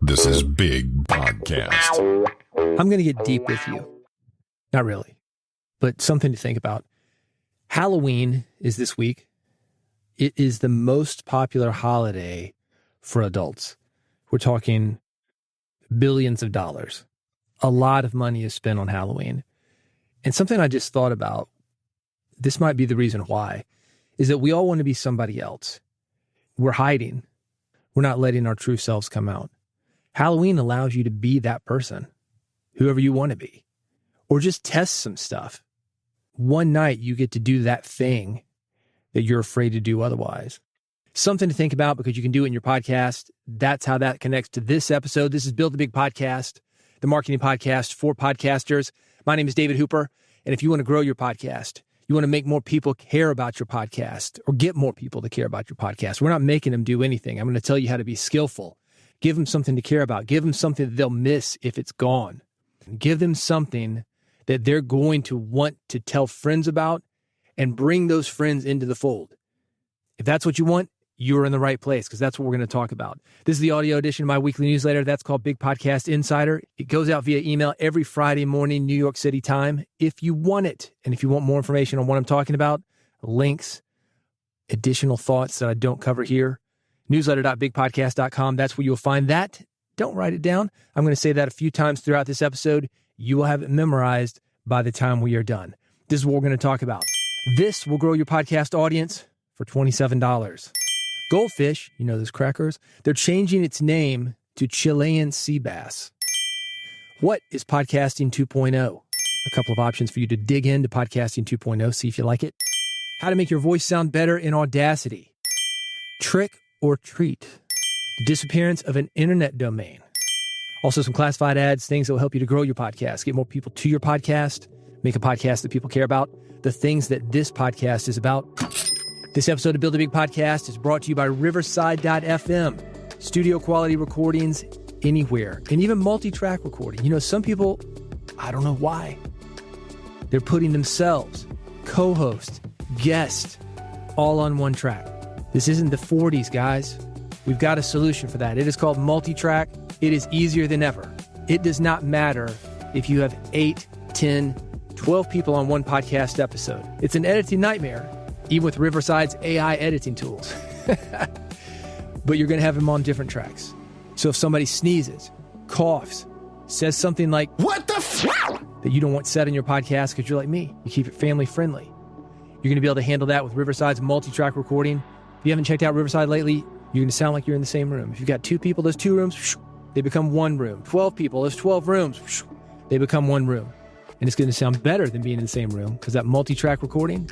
This is Big Podcast. I'm going to get deep with you. Not really, but something to think about. Halloween is this week. It is the most popular holiday for adults. We're talking billions of dollars. A lot of money is spent on Halloween. And something I just thought about, this might be the reason why, is that we all want to be somebody else. We're hiding. We're not letting our true selves come out. Halloween allows you to be that person, whoever you want to be, or just test some stuff. One night you get to do that thing that you're afraid to do otherwise. Something to think about because you can do it in your podcast. That's how that connects to this episode. This is Build the Big Podcast, the marketing podcast for podcasters. My name is David Hooper. And if you want to grow your podcast, you want to make more people care about your podcast or get more people to care about your podcast, we're not making them do anything. I'm going to tell you how to be skillful. Give them something to care about. Give them something that they'll miss if it's gone. Give them something that they're going to want to tell friends about and bring those friends into the fold. If that's what you want, you're in the right place because that's what we're going to talk about. This is the audio edition of my weekly newsletter. That's called Big Podcast Insider. It goes out via email every Friday morning, New York City time, if you want it. And if you want more information on what I'm talking about, links, additional thoughts that I don't cover here, newsletter.bigpodcast.com. That's where you'll find that. Don't write it down. I'm going to say that a few times throughout this episode. You will have it memorized by the time we are done. This is what we're going to talk about. This will grow your podcast audience for $27. Goldfish, you know those crackers, they're changing its name to Chilean Sea Bass. What is Podcasting 2.0? A couple of options for you to dig into Podcasting 2.0, see if you like it. How to make your voice sound better in Audacity. Trick or treat. The disappearance of an internet domain. Also some classified ads, things that will help you to grow your podcast, get more people to your podcast, make a podcast that people care about, the things that this podcast is about. This episode of Build a Big Podcast is brought to you by Riverside.fm. Studio quality recordings anywhere, and even multitrack recording. You know, some people, I don't know why, they're putting themselves, co-host, guest, all on one track. This isn't the 40s, guys. We've got a solution for that. It is called multitrack. It is easier than ever. It does not matter if you have 8, 10, 12 people on one podcast episode. It's an editing nightmare, even with Riverside's AI editing tools. But you're going to have them on different tracks. So if somebody sneezes, coughs, says something like, "What the f***?" that you don't want said in your podcast because you're like me, you keep it family friendly. You're going to be able to handle that with Riverside's multi-track recording. If you haven't checked out Riverside lately, you're going to sound like you're in the same room. If you've got 2 people, those 2 rooms, they become 1 room. 12 people, those 12 rooms, they become 1 room. And it's going to sound better than being in the same room because that multi-track recording,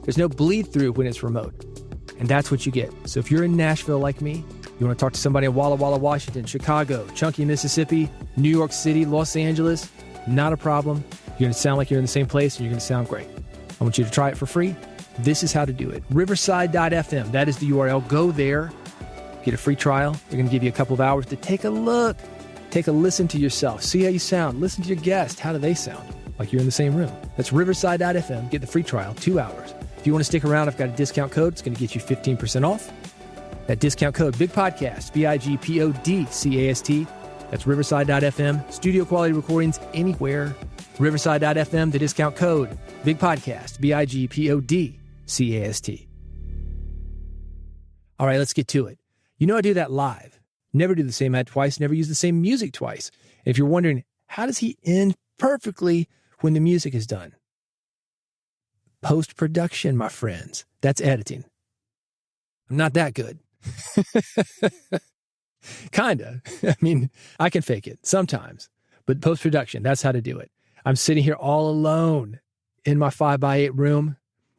there's no bleed through when it's remote. And that's what you get. So if you're in Nashville like me, you want to talk to somebody in Walla Walla, Washington, Chicago, Chunky, Mississippi, New York City, Los Angeles, not a problem. You're going to sound like you're in the same place and you're going to sound great. I want you to try it for free. This is how to do it. Riverside.fm. That is the URL. Go there. Get a free trial. They're going to give you a couple of hours to take a look. Take a listen to yourself. See how you sound. Listen to your guest. How do they sound? Like you're in the same room. That's riverside.fm. Get the free trial, 2 hours. If you want to stick around, I've got a discount code. It's going to get you 15% off. That discount code, Big Podcast, BIGPODCAST. That's riverside.fm. Studio quality recordings anywhere. Riverside.fm, the discount code, Big Podcast, BIGPODCAST. All right, let's get to it. You know I do that live. Never do the same ad twice, never use the same music twice. If you're wondering, how does he end perfectly when the music is done? Postproduction, my friends. That's editing. I'm not that good. Kinda. I mean, I can fake it sometimes. But postproduction, that's how to do it. I'm sitting here all alone in my 5x8 room,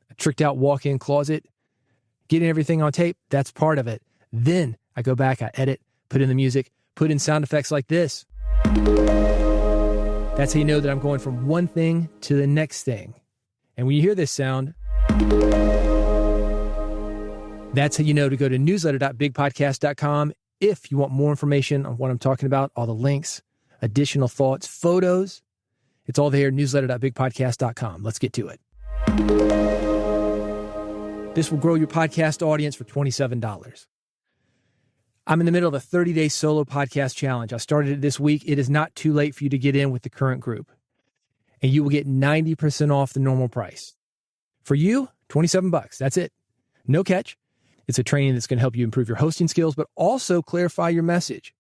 a tricked out walk-in closet, getting everything on tape. That's part of it. Then I go back, I edit, put in the music, put in sound effects like this. That's how you know that I'm going from one thing to the next thing. And when you hear this sound, that's how you know to go to newsletter.bigpodcast.com if you want more information on what I'm talking about, all the links, additional thoughts, photos. It's all there, newsletter.bigpodcast.com. Let's get to it. This will grow your podcast audience for $27. I'm in the middle of a 30-day solo podcast challenge. I started it this week. It is not too late for you to get in with the current group. And you will get 90% off the normal price. For you, $27. That's it. No catch. It's a training that's going to help you improve your hosting skills, but also clarify your message.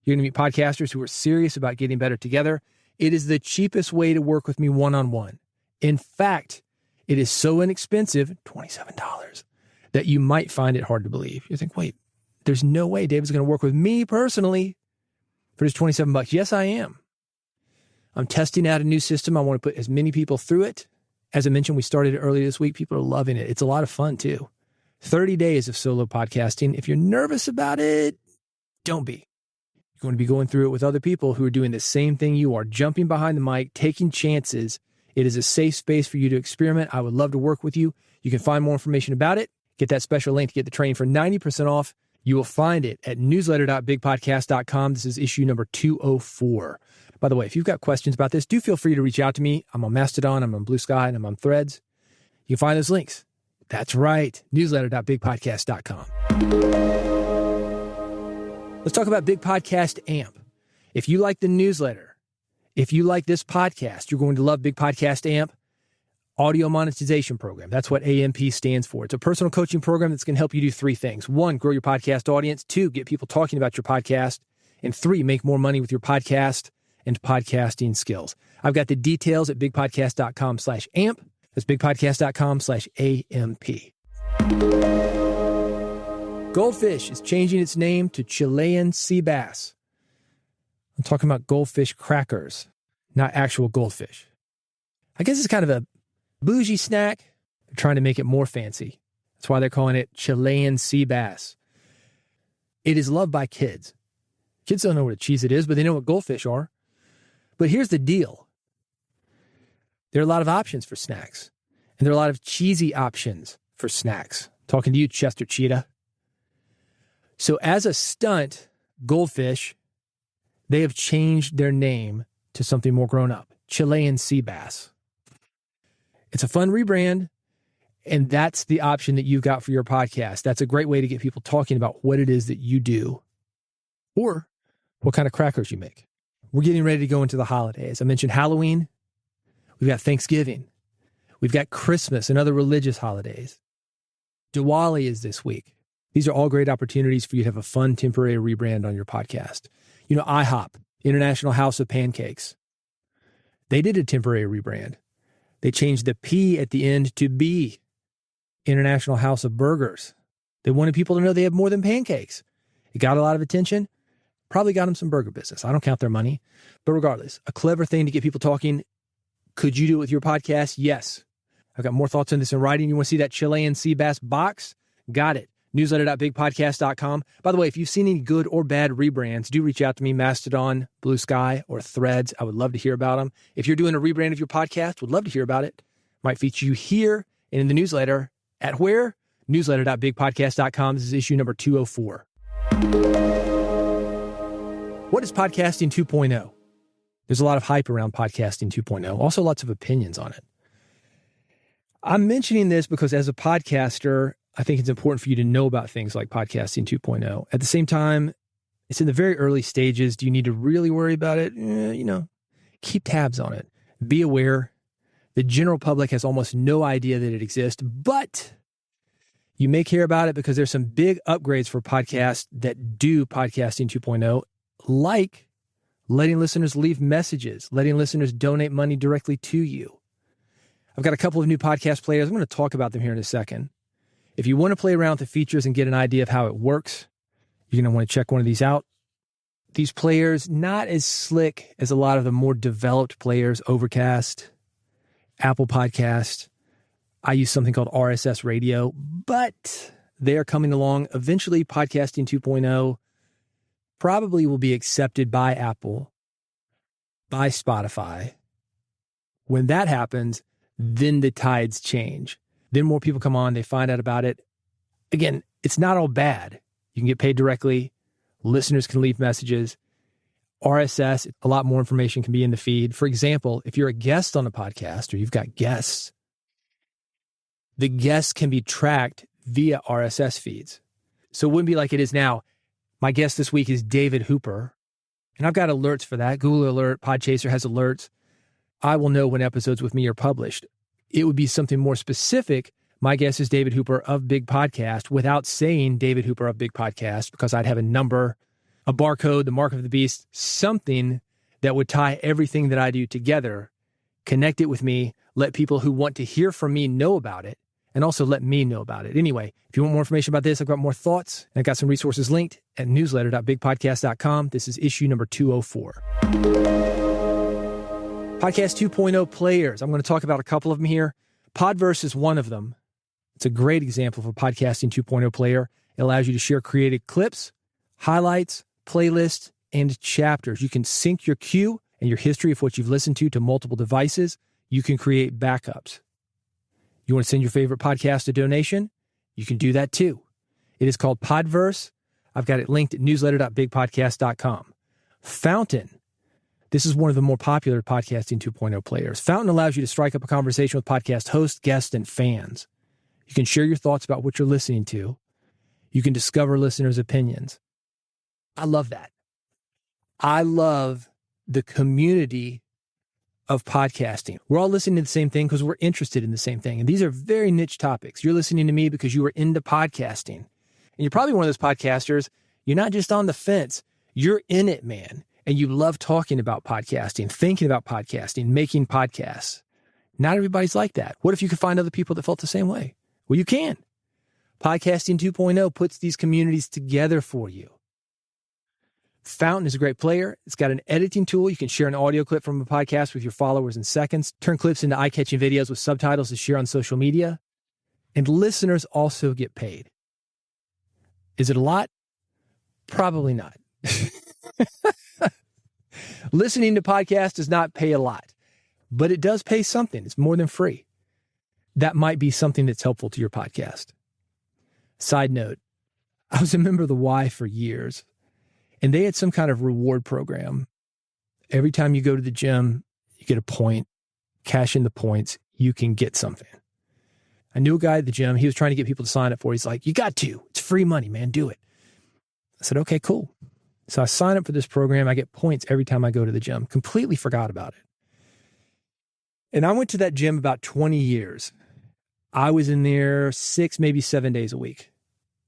You're going to meet podcasters who are serious about getting better together. It is the cheapest way to work with me one-on-one. In fact, it is so inexpensive, $27, that you might find it hard to believe. You think, wait, there's no way David's going to work with me personally for just $27. Yes, I am. I'm testing out a new system. I want to put as many people through it. As I mentioned, we started it earlier this week. People are loving it. It's a lot of fun too. 30 days of solo podcasting. If you're nervous about it, don't be. You're going to be going through it with other people who are doing the same thing you are, jumping behind the mic, taking chances. It is a safe space for you to experiment. I would love to work with you. You can find more information about it. Get that special link to get the training for 90% off. You will find it at newsletter.bigpodcast.com. This is issue number 204. By the way, if you've got questions about this, do feel free to reach out to me. I'm on Mastodon, I'm on Blue Sky, and I'm on Threads. You can find those links. That's right, newsletter.bigpodcast.com. Let's talk about Big Podcast AMP. If you like the newsletter, if you like this podcast, you're going to love Big Podcast AMP. Audio monetization program. That's what AMP stands for. It's a personal coaching program that's going to help you do three things. 1, grow your podcast audience. 2, get people talking about your podcast. And 3, make more money with your podcast and podcasting skills. I've got the details at bigpodcast.com/amp. That's bigpodcast.com/AMP. Goldfish is changing its name to Chilean Sea Bass. I'm talking about goldfish crackers, not actual goldfish. I guess it's kind of a bougie snack. They're trying to make it more fancy. That's why they're calling it Chilean Sea Bass. It is loved by kids. Kids don't know what a Cheez-It is, but they know what goldfish are. But here's the deal. There are a lot of options for snacks. And there are a lot of cheesy options for snacks. Talking to you, Chester Cheetah. So as a stunt, Goldfish, they have changed their name to something more grown up. Chilean Sea Bass. It's a fun rebrand, and that's the option that you've got for your podcast. That's a great way to get people talking about what it is that you do or what kind of crackers you make. We're getting ready to go into the holidays. I mentioned Halloween. We've got Thanksgiving. We've got Christmas and other religious holidays. Diwali is this week. These are all great opportunities for you to have a fun temporary rebrand on your podcast. You know, IHOP, International House of Pancakes. They did a temporary rebrand. They changed the P at the end to B, International House of Burgers. They wanted people to know they have more than pancakes. It got a lot of attention. Probably got them some burger business. I don't count their money. But regardless, a clever thing to get people talking. Could you do it with your podcast? Yes. I've got more thoughts on this in writing. You want to see that Chilean Sea Bass box? Got it. Newsletter.bigpodcast.com. By the way, if you've seen any good or bad rebrands, do reach out to me, Mastodon, Blue Sky, or Threads. I would love to hear about them. If you're doing a rebrand of your podcast, would love to hear about it. Might feature you here and in the newsletter. At where? Newsletter.bigpodcast.com. This is issue number 204. What is podcasting 2.0? There's a lot of hype around podcasting 2.0. Also lots of opinions on it. I'm mentioning this because as a podcaster, I think it's important for you to know about things like podcasting 2.0. At the same time, it's in the very early stages. Do you need to really worry about it? Keep tabs on it. Be aware. The general public has almost no idea that it exists, but you may care about it because there's some big upgrades for podcasts that do podcasting 2.0, like letting listeners leave messages, letting listeners donate money directly to you. I've got a couple of new podcast players. I'm going to talk about them here in a second. If you want to play around with the features and get an idea of how it works, you're going to want to check one of these out. These players, not as slick as a lot of the more developed players, Overcast, Apple Podcast. I use something called RSS Radio, but they are coming along. Eventually, podcasting 2.0 probably will be accepted by Apple, by Spotify. When that happens, then the tides change. Then more people come on, they find out about it. Again, it's not all bad. You can get paid directly. Listeners can leave messages. RSS, a lot more information can be in the feed. For example, if you're a guest on a podcast or you've got guests, the guests can be tracked via RSS feeds. So it wouldn't be like it is now. My guest this week is David Hooper, and I've got alerts for that. Google Alert, Podchaser has alerts. I will know when episodes with me are published. It would be something more specific. My guest is David Hooper of Big Podcast without saying David Hooper of Big Podcast, because I'd have a number, a barcode, the mark of the beast, something that would tie everything that I do together, connect it with me, let people who want to hear from me know about it, and also let me know about it. Anyway, if you want more information about this, I've got more thoughts, and I've got some resources linked at newsletter.bigpodcast.com. This is issue number 204. Podcast 2.0 players. I'm going to talk about a couple of them here. Podverse is one of them. It's a great example of a podcasting 2.0 player. It allows you to share created clips, highlights, playlists, and chapters. You can sync your queue and your history of what you've listened to multiple devices. You can create backups. You want to send your favorite podcast a donation? You can do that too. It is called Podverse. I've got it linked at newsletter.bigpodcast.com. Fountain. This is one of the more popular podcasting 2.0 players. Fountain allows you to strike up a conversation with podcast hosts, guests, and fans. You can share your thoughts about what you're listening to. You can discover listeners' opinions. I love that. I love the community of podcasting. We're all listening to the same thing because we're interested in the same thing. And these are very niche topics. You're listening to me because you are into podcasting. And you're probably one of those podcasters, you're not just on the fence. You're in it, man. And you love talking about podcasting, thinking about podcasting, making podcasts. Not everybody's like that. What if you could find other people that felt the same way? Well, you can. Podcasting 2.0 puts these communities together for you. Fountain is a great player. It's got an editing tool. You can share an audio clip from a podcast with your followers in seconds, turn clips into eye-catching videos with subtitles to share on social media. And listeners also get paid. Is it a lot? Probably not. Listening to podcasts does not pay a lot, but it does pay something. It's more than free. That might be something that's helpful to your podcast. Side note, I was a member of the Y for years. And they had some kind of reward program. Every time you go to the gym, you get a point, cash in the points, you can get something. I knew a guy at the gym. He was trying to get people to sign up for it. He's like, you got to. It's free money, man. Do it. I said, okay, cool. So I sign up for this program. I get points every time I go to the gym. Completely forgot about it. And I went to that gym about 20 years. I was in there 6, maybe 7 days a week.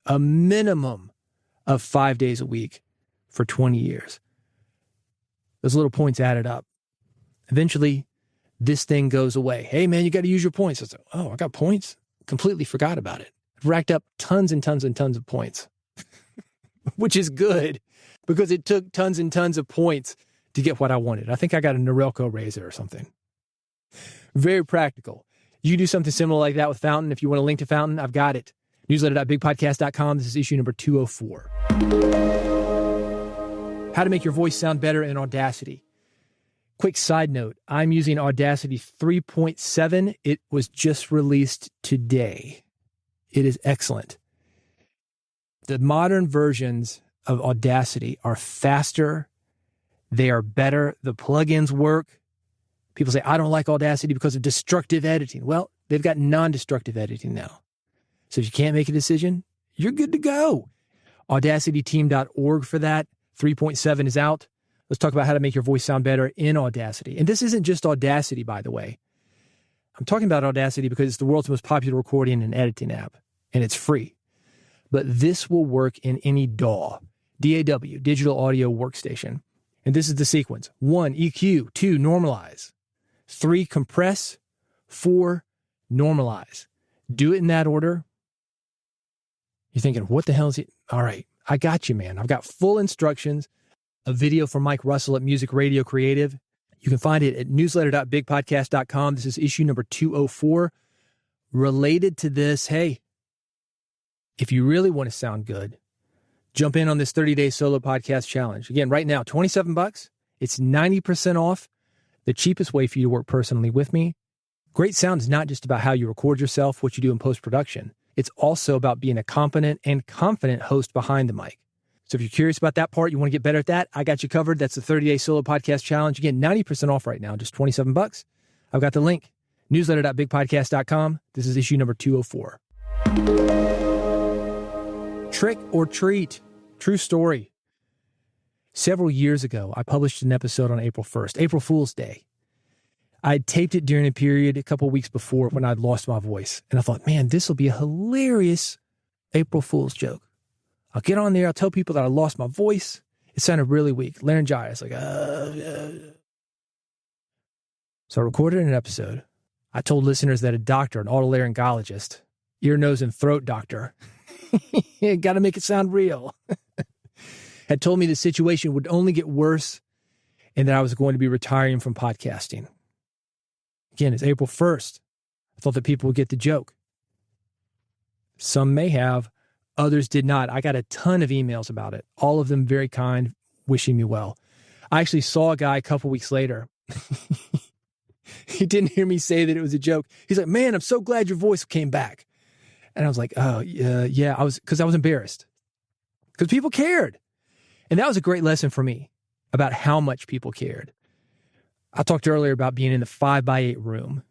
A minimum of 5 days a week. For 20 years. Those little points added up. Eventually, this thing goes away. Hey, man, you got to use your points. I said, oh, I got points? Completely forgot about it. I've racked up tons and tons and tons of points, which is good because it took tons and tons of points to get what I wanted. I think I got a Norelco razor or something. Very practical. You can do something similar like that with Fountain. If you want a link to Fountain, I've got it. Newsletter.bigpodcast.com. This is issue number 204. How to make your voice sound better in Audacity. Quick side note, I'm using Audacity 3.7. It was just released today. It is excellent. The modern versions of Audacity are faster. They are better. The plugins work. People say, I don't like Audacity because of destructive editing. Well, they've got non-destructive editing now. So if you can't make a decision, you're good to go. AudacityTeam.org for that. 3.7 is out. Let's talk about how to make your voice sound better in Audacity. And this isn't just Audacity, by the way. I'm talking about Audacity because it's the world's most popular recording and editing app, and it's free. But this will work in any DAW, DAW, Digital Audio Workstation. And this is the sequence. 1, EQ. 2, normalize. 3, compress. 4, normalize. Do it in that order. You're thinking, what the hell is it? All right. I got you, man. I've got full instructions, a video from Mike Russell at Music Radio Creative. You can find it at newsletter.bigpodcast.com. This is issue number 204. Related to this, hey, if you really want to sound good, jump in on this 30-day solo podcast challenge. Again, right now, $27. It's 90% off. The cheapest way for you to work personally with me. Great sound is not just about how you record yourself, what you do in post-production. It's also about being a competent and confident host behind the mic. So if you're curious about that part, you want to get better at that, I got you covered. That's the 30-day solo podcast challenge. Again, 90% off right now, just $27. I've got the link, newsletter.bigpodcast.com. This is issue number 204. Trick or treat. True story. Several years ago, I published an episode on April 1st, April Fool's Day. I had taped it during a period a couple of weeks before when I'd lost my voice. And I thought, man, this will be a hilarious April Fool's joke. I'll get on there. I'll tell people that I lost my voice. It sounded really weak. Laryngitis. So I recorded an episode. I told listeners that a doctor, an otolaryngologist, ear, nose, and throat doctor, got to make it sound real, had told me the situation would only get worse and that I was going to be retiring from podcasting. Again, it's April 1st. I thought that people would get the joke. Some may have, others did not. I got a ton of emails about it, all of them very kind, wishing me well. I actually saw a guy a couple weeks later. He didn't hear me say that it was a joke. He's like, man, I'm so glad your voice came back. And I was like, oh, yeah, I was embarrassed because people cared. And that was a great lesson for me about how much people cared. I talked earlier about being in the 5x8 room,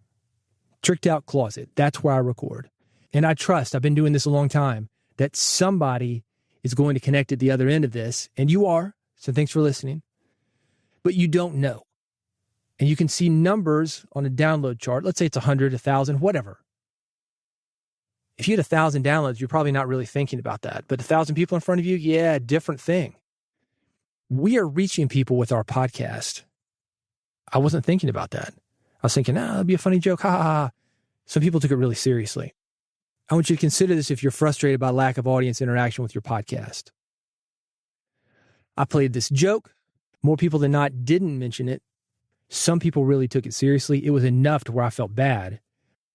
tricked out closet. That's where I record. And I trust, I've been doing this a long time, that somebody is going to connect at the other end of this. And you are. So thanks for listening. But you don't know. And you can see numbers on a download chart. Let's say it's 100, 1,000, whatever. If you had 1,000 downloads, you're probably not really thinking about that. But 1,000 people in front of you, yeah, different thing. We are reaching people with our podcast. I wasn't thinking about that. I was thinking, it'd be a funny joke. Ha ha ha. Some people took it really seriously. I want you to consider this if you're frustrated by lack of audience interaction with your podcast. I played this joke. More people than not didn't mention it. Some people really took it seriously. It was enough to where I felt bad.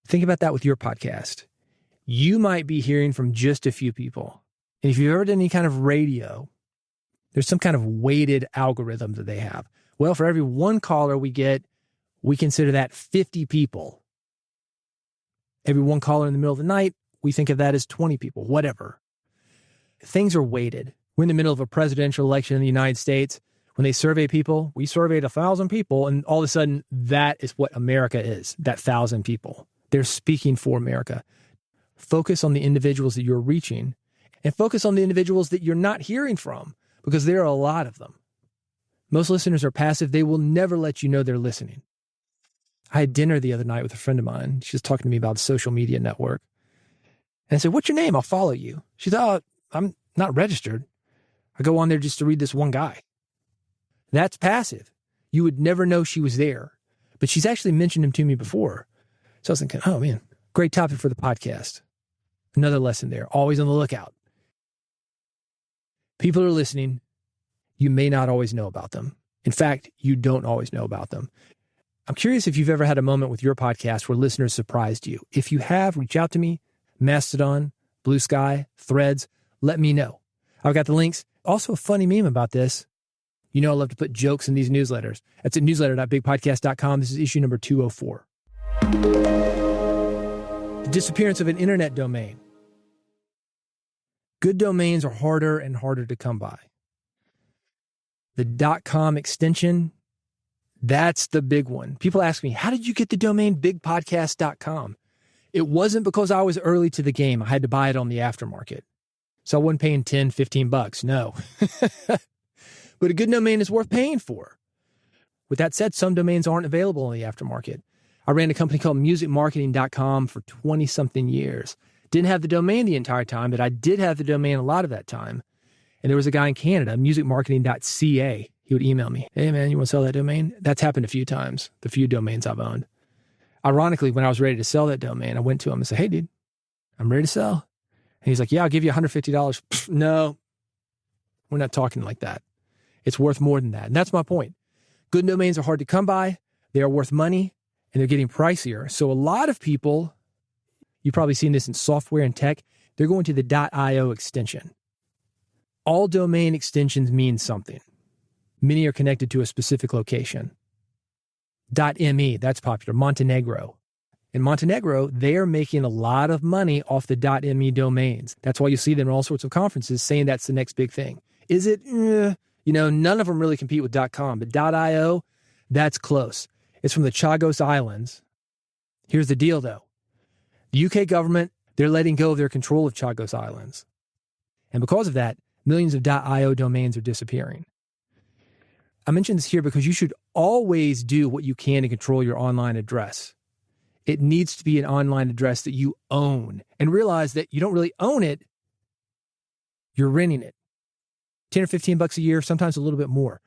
Think about that with your podcast. You might be hearing from just a few people. And if you've ever done any kind of radio, there's some kind of weighted algorithm that they have. Well, for every one caller we get, we consider that 50 people. Every one caller in the middle of the night, we think of that as 20 people, whatever. Things are weighted. We're in the middle of a presidential election in the United States. When they survey people, we surveyed 1,000 people, and all of a sudden, that is what America is, that 1,000 people. They're speaking for America. Focus on the individuals that you're reaching, and focus on the individuals that you're not hearing from, because there are a lot of them. Most listeners are passive. They will never let you know they're listening. I had dinner the other night with a friend of mine. She was talking to me about a social media network. And I said, what's your name? I'll follow you. She thought, I'm not registered. I go on there just to read this one guy. That's passive. You would never know she was there. But she's actually mentioned him to me before. So I was thinking, oh man, great topic for the podcast. Another lesson there. Always on the lookout. People are listening. You may not always know about them. In fact, you don't always know about them. I'm curious if you've ever had a moment with your podcast where listeners surprised you. If you have, reach out to me. Mastodon, Blue Sky, Threads. Let me know. I've got the links. Also a funny meme about this. You know I love to put jokes in these newsletters. That's at newsletter.bigpodcast.com. This is issue number 204. The disappearance of an internet domain. Good domains are harder and harder to come by. The .com extension, that's the big one. People ask me, how did you get the domain bigpodcast.com? It wasn't because I was early to the game. I had to buy it on the aftermarket. So I wasn't paying $10, $15. No. But a good domain is worth paying for. With that said, some domains aren't available in the aftermarket. I ran a company called musicmarketing.com for 20-something years. Didn't have the domain the entire time, but I did have the domain a lot of that time. And there was a guy in Canada, musicmarketing.ca. He would email me, hey man, you want to sell that domain? That's happened a few times, the few domains I've owned. Ironically, when I was ready to sell that domain, I went to him and said, hey dude, I'm ready to sell. And he's like, yeah, I'll give you $150. Pfft, no, we're not talking like that. It's worth more than that. And that's my point. Good domains are hard to come by. They are worth money and they're getting pricier. So a lot of people, you've probably seen this in software and tech, they're going to the .io extension. All domain extensions mean something. Many are connected to a specific location. .me, that's popular. Montenegro. In Montenegro, they are making a lot of money off the .me domains. That's why you see them in all sorts of conferences saying that's the next big thing. Is it? None of them really compete with .com, but .io, that's close. It's from the Chagos Islands. Here's the deal, though. The UK government, they're letting go of their control of Chagos Islands. And because of that, Millions of .io domains are disappearing. I mention this here because you should always do what you can to control your online address. It needs to be an online address that you own, and realize that you don't really own it. You're renting it. 10 or 15 bucks a year, sometimes a little bit more.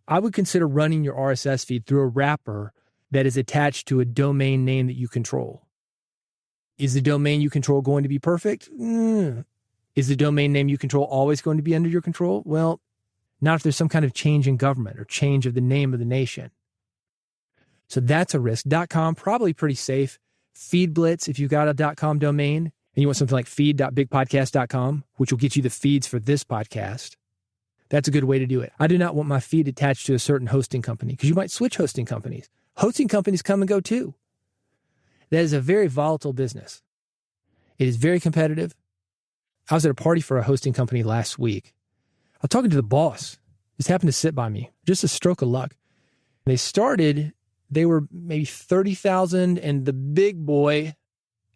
I would consider running your RSS feed through a wrapper that is attached to a domain name that you control. Is the domain you control going to be perfect? Is the domain name you control always going to be under your control? Well, not if there's some kind of change in government or change of the name of the nation. So that's a risk. .com, probably pretty safe. FeedBlitz, if you've got a .com domain and you want something like feed.bigpodcast.com, which will get you the feeds for this podcast, that's a good way to do it. I do not want my feed attached to a certain hosting company because you might switch hosting companies. Hosting companies come and go too. That is a very volatile business. It is very competitive. I was at a party for a hosting company last week. I was talking to the boss. Just happened to sit by me. Just a stroke of luck. They were maybe 30,000, and the big boy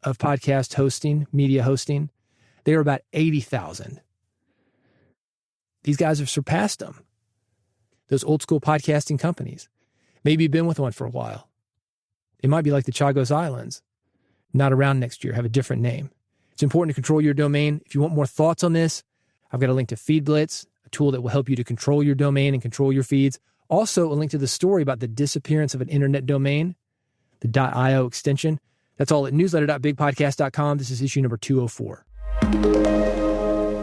of podcast hosting, media hosting, they were about 80,000. These guys have surpassed them. Those old school podcasting companies. Maybe you've been with one for a while. It might be like the Chagos Islands. Not around next year, have a different name. It's important to control your domain. If you want more thoughts on this, I've got a link to FeedBlitz, a tool that will help you to control your domain and control your feeds. Also, a link to the story about the disappearance of an internet domain, the .io extension. That's all at newsletter.bigpodcast.com. This is issue number 204.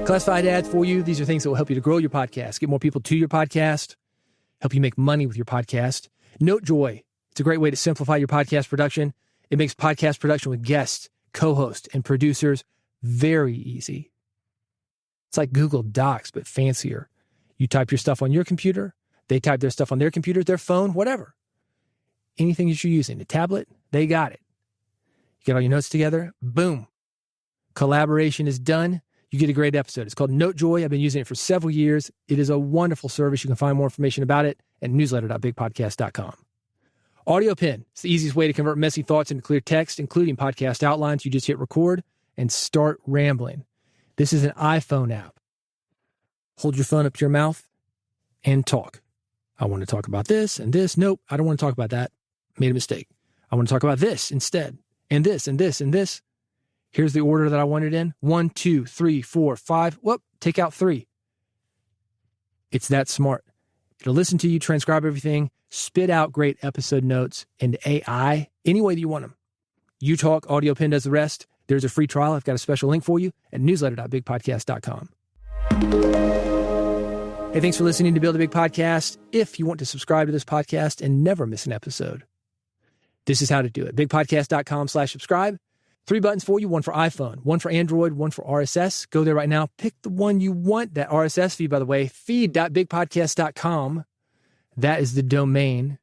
Classified ads for you. These are things that will help you to grow your podcast, get more people to your podcast, help you make money with your podcast. NoteJoy. It's a great way to simplify your podcast production. It makes podcast production with guests, co-hosts, and producers very easy. It's like Google Docs, but fancier. You type your stuff on your computer. They type their stuff on their computer, their phone, whatever. Anything that you're using, a tablet, they got it. You get all your notes together, boom. Collaboration is done. You get a great episode. It's called NoteJoy. I've been using it for several years. It is a wonderful service. You can find more information about it at newsletter.bigpodcast.com. AudioPen. It's the easiest way to convert messy thoughts into clear text, including podcast outlines. You just hit record and start rambling. This is an iPhone app. Hold your phone up to your mouth and talk. I want to talk about this and this. Nope, I don't want to talk about that. Made a mistake. I want to talk about this instead. And this and this and this. Here's the order that I want it in. 1, 2, 3, 4, 5. Whoop, take out 3. It's that smart. It'll listen to you, transcribe everything, spit out great episode notes and AI any way that you want them. You talk, AudioPen does the rest. There's a free trial. I've got a special link for you at newsletter.bigpodcast.com. Hey, thanks for listening to Build a Big Podcast. If you want to subscribe to this podcast and never miss an episode, this is how to do it. Bigpodcast.com/subscribe. 3 buttons for you, one for iPhone, one for Android, one for RSS. Go there right now. Pick the one you want. That RSS feed, by the way, feed.bigpodcast.com. That is the domain.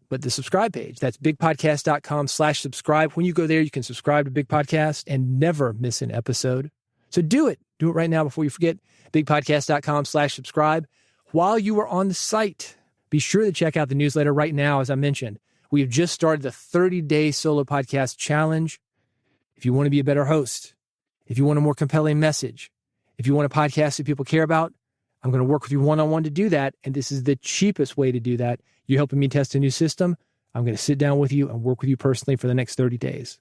But the subscribe page, that's bigpodcast.com/subscribe. When you go there, you can subscribe to Big Podcast and never miss an episode. So do it. Do it right now before you forget. Bigpodcast.com/subscribe. While you are on the site, be sure to check out the newsletter right now. As I mentioned, we have just started the 30-day solo podcast challenge. If you want to be a better host, if you want a more compelling message, if you want a podcast that people care about, I'm going to work with you one-on-one to do that. And this is the cheapest way to do that. You're helping me test a new system. I'm going to sit down with you and work with you personally for the next 30 days.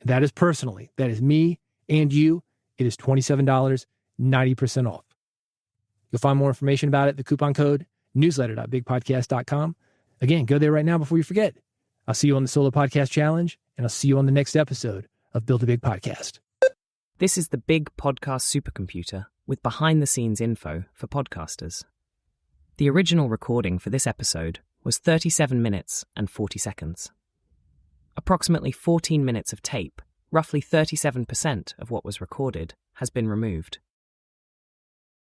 That is personally. That is me and you. It is $27, 90% off. You'll find more information about it. The coupon code, newsletter.bigpodcast.com. Again, go there right now before you forget. I'll see you on the Solo Podcast Challenge, and I'll see you on the next episode of Build a Big Podcast. This is the Big Podcast Supercomputer with behind-the-scenes info for podcasters. The original recording for this episode was 37 minutes and 40 seconds. Approximately 14 minutes of tape, roughly 37% of what was recorded, has been removed.